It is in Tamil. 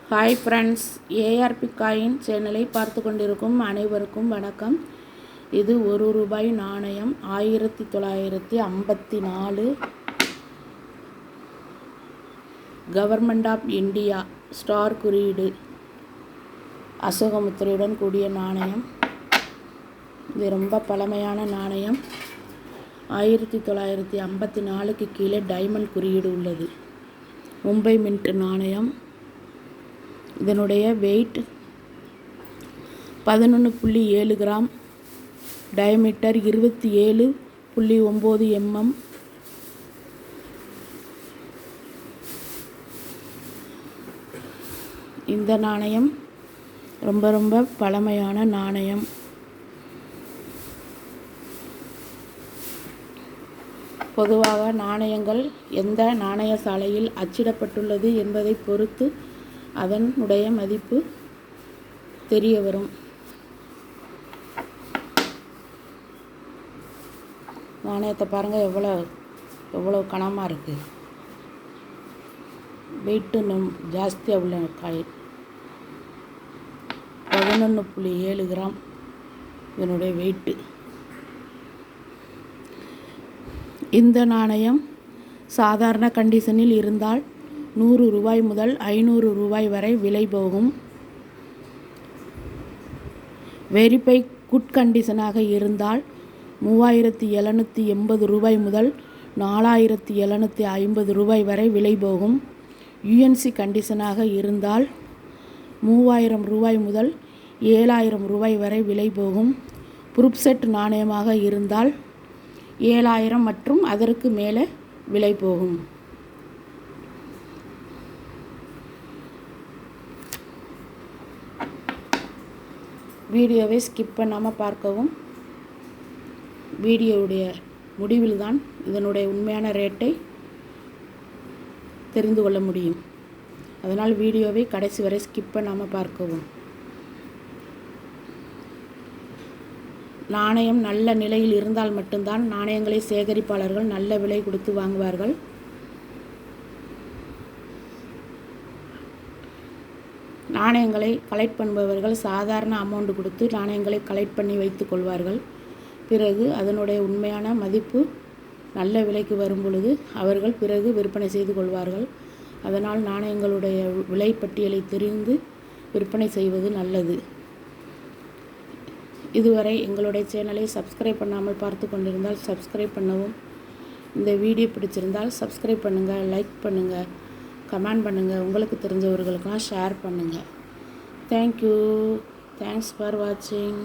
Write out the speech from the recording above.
ஹாய் ஃப்ரெண்ட்ஸ், ஏஆர்பி காயின் சேனலை பார்த்து கொண்டிருக்கும் அனைவருக்கும் வணக்கம். இது ₹1 நாணயம் 1954 கவர்மெண்ட் ஆஃப் இந்தியா ஸ்டார் குறியீடு அசோகமுத்திரையுடன் கூடிய நாணயம். இது ரொம்ப பழமையான நாணயம். 1954க்கு கீழே டைமண்ட் குறியீடு உள்ளது. மும்பை மின்ட் நாணயம். இதனுடைய வெயிட் 11.7 கிராம், டயமீட்டர் 27.9 mm. இந்த நாணயம் ரொம்ப பழமையான நாணயம். பொதுவாக நாணயங்கள் எந்த நாணய சாலையில் அச்சிடப்பட்டுள்ளது என்பதை பொறுத்து அதனுடைய மதிப்பு தெரிய வரும். நாணயத்தை பாருங்கள், எவ்வளோ கனமாக இருக்குது. வெயிட்டு ஜாஸ்தியாக உள்ள காயின். 11.7 கிராம் இதனுடைய வெயிட்டு. இந்த நாணயம் சாதாரண கண்டிஷனில் இருந்தால் ₹100 முதல் ₹500 வரை விலை போகும். வெரிஃபை குட் கண்டிஷனாக இருந்தால் ₹3780 முதல் ₹4750 வரை விலை போகும். யூஎன்சி கண்டிஷனாக இருந்தால் ₹3000 முதல் ₹7000 வரை விலை போகும். ப்ரூஃப் செட் நாணயமாக இருந்தால் 7000 மற்றும் அதற்கு மேலே விலை போகும். வீடியோவை ஸ்கிப் பண்ணாமல் பார்க்கவும். வீடியோவுடைய முடிவில் தான் இதனுடைய உண்மையான ரேட்டை தெரிந்து கொள்ள முடியும். அதனால் வீடியோவை கடைசி வரை ஸ்கிப் பண்ணாமல் பார்க்கவும். நாணயம் நல்ல நிலையில் இருந்தால் மட்டும்தான் நாணயங்களை சேகரிப்பாளர்கள் நல்ல விலை கொடுத்து வாங்குவார்கள். நாணயங்களை கலெக்ட் பண்ணுபவர்கள் சாதாரண அமௌண்ட் கொடுத்து நாணயங்களை கலெக்ட் பண்ணி வைத்து கொள்வார்கள். பிறகு அதனுடைய உண்மையான மதிப்பு நல்ல விலைக்கு வரும் பொழுது அவர்கள் பிறகு விற்பனை செய்து கொள்வார்கள். அதனால் நாணயங்களுடைய விலை பட்டியலை தெரிந்து விற்பனை செய்வது நல்லது. இதுவரை எங்களுடைய சேனலை சப்ஸ்கிரைப் பண்ணாமல் பார்த்து கொண்டிருந்தால் சப்ஸ்கிரைப் பண்ணவும். இந்த வீடியோ பிடிச்சிருந்தால் சப்ஸ்கிரைப் பண்ணுங்கள், லைக் பண்ணுங்கள், கமெண்ட் பண்ணுங்கள், உங்களுக்கு தெரிஞ்சவர்களுக்கெல்லாம் ஷேர் பண்ணுங்கள். தேங்க்யூ. தேங்க்ஸ் ஃபார் வாட்சிங்.